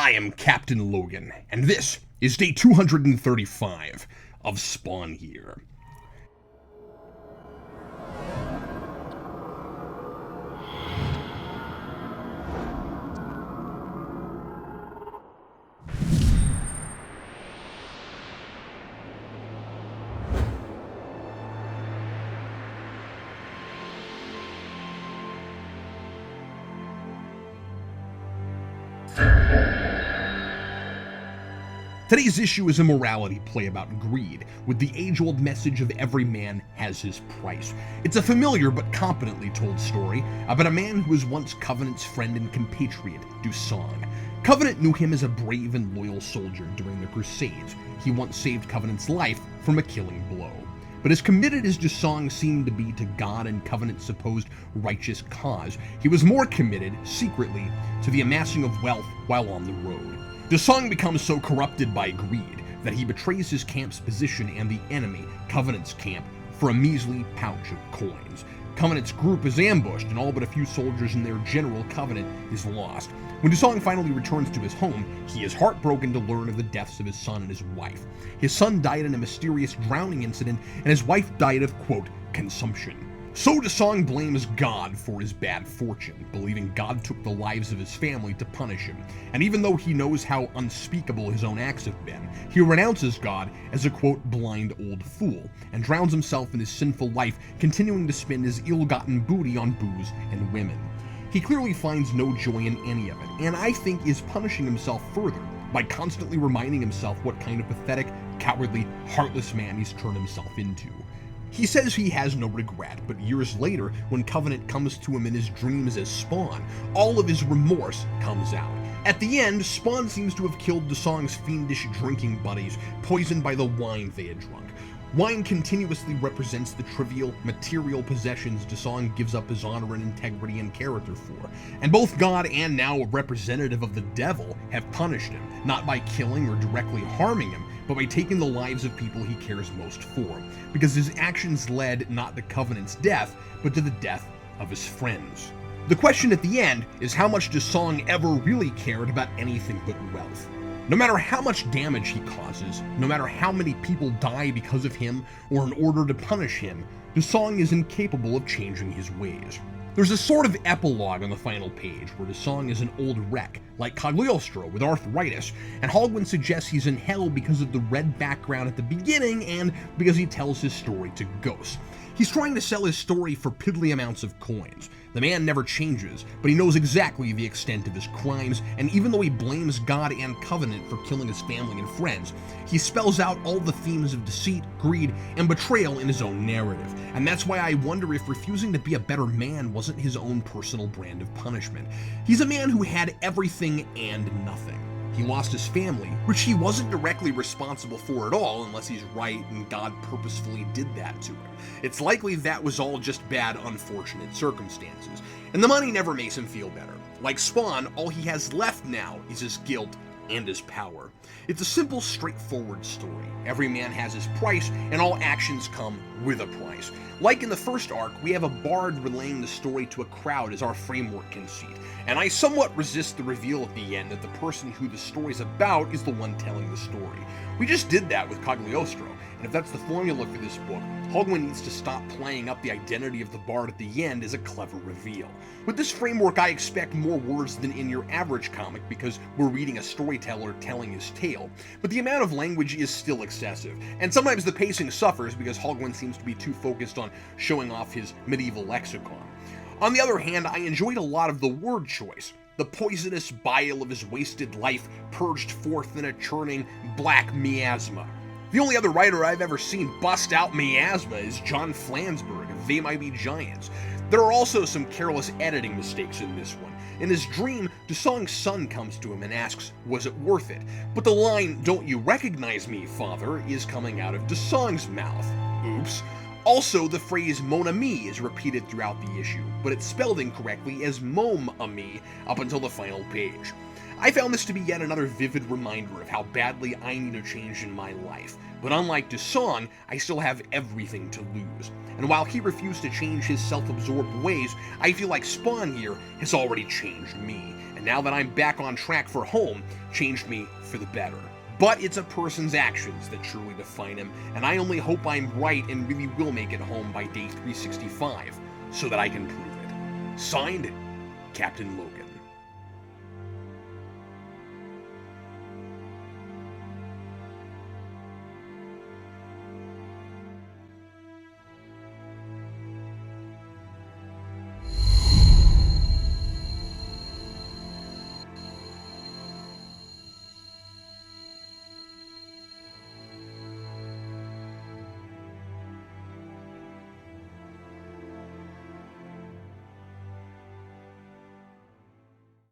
I am Captain Logan, and this is day 235 of Spawn here. Today's issue is a morality play about greed, with the age-old message of every man has his price. It's a familiar but competently told story about a man who was once Covenant's friend and compatriot, Dusong. Covenant knew him as a brave and loyal soldier during the Crusades. He once saved Covenant's life from a killing blow. But as committed as Dusong seemed to be to God and Covenant's supposed righteous cause, he was more committed, secretly, to the amassing of wealth while on the road. Dusong becomes so corrupted by greed that he betrays his camp's position and the enemy, Covenant's camp, for a measly pouch of coins. Covenant's group is ambushed, and all but a few soldiers and their general, Covenant, is lost. When Dusong finally returns to his home, he is heartbroken to learn of the deaths of his son and his wife. His son died in a mysterious drowning incident, and his wife died of, quote, consumption. So Dusong blames God for his bad fortune, believing God took the lives of his family to punish him. And even though he knows how unspeakable his own acts have been, he renounces God as a, quote, blind old fool, and drowns himself in his sinful life, continuing to spend his ill-gotten booty on booze and women. He clearly finds no joy in any of it, and I think is punishing himself further by constantly reminding himself what kind of pathetic, cowardly, heartless man he's turned himself into. He says he has no regret, but years later, when Covenant comes to him in his dreams as Spawn, all of his remorse comes out. At the end, Spawn seems to have killed Dusong's fiendish drinking buddies, poisoned by the wine they had drunk. Wine continuously represents the trivial, material possessions Dusong gives up his honor and integrity and character for, and both God and now a representative of the devil have punished him, not by killing or directly harming him, but by taking the lives of people he cares most for, because his actions led not to Covenant's death, but to the death of his friends. The question at the end is how much Dusong ever really cared about anything but wealth. No matter how much damage he causes, no matter how many people die because of him or in order to punish him, Dusong is incapable of changing his ways. There's a sort of epilogue on the final page where Dusong is an old wreck, like Cagliostro with arthritis, and Hogwin suggests he's in hell because of the red background at the beginning and because he tells his story to ghosts. He's trying to sell his story for piddly amounts of coins. The man never changes, but he knows exactly the extent of his crimes, and even though he blames God and Covenant for killing his family and friends, he spells out all the themes of deceit, greed, and betrayal in his own narrative. And that's why I wonder if refusing to be a better man wasn't his own personal brand of punishment. He's a man who had everything and nothing. He lost his family, which he wasn't directly responsible for at all unless he's right and God purposefully did that to him. It's likely that was all just bad, unfortunate circumstances, and the money never makes him feel better. Like Spawn, all he has left now is his guilt and his power. It's a simple, straightforward story. Every man has his price, and all actions come with a price. Like in the first arc, we have a bard relaying the story to a crowd as our framework conceit, and I somewhat resist the reveal at the end that the person who the story's about is the one telling the story. We just did that with Cagliostro, and if that's the formula for this book, Hogwin needs to stop playing up the identity of the bard at the end as a clever reveal. With this framework, I expect more words than in your average comic because we're reading a storyteller telling his tale, but the amount of language is still excessive, and sometimes the pacing suffers because Hogwin seems to be too focused on showing off his medieval lexicon. On the other hand, I enjoyed a lot of the word choice. The poisonous bile of his wasted life purged forth in a churning black miasma. The only other writer I've ever seen bust out miasma is John Flansburgh of They Might Be Giants. There are also some careless editing mistakes in this one. In his dream, Dusong's son comes to him and asks, was it worth it? But the line, don't you recognize me, father, is coming out of Dusong's mouth. Oops. Also, the phrase mon ami is repeated throughout the issue, but it's spelled incorrectly as mom ami up until the final page. I found this to be yet another vivid reminder of how badly I need a change in my life, but unlike Desong, I still have everything to lose. And while he refused to change his self-absorbed ways, I feel like Spawn here has already changed me, and now that I'm back on track for home, changed me for the better. But it's a person's actions that truly define him, and I only hope I'm right and really will make it home by day 365, so that I can prove it. Signed, Captain Logan.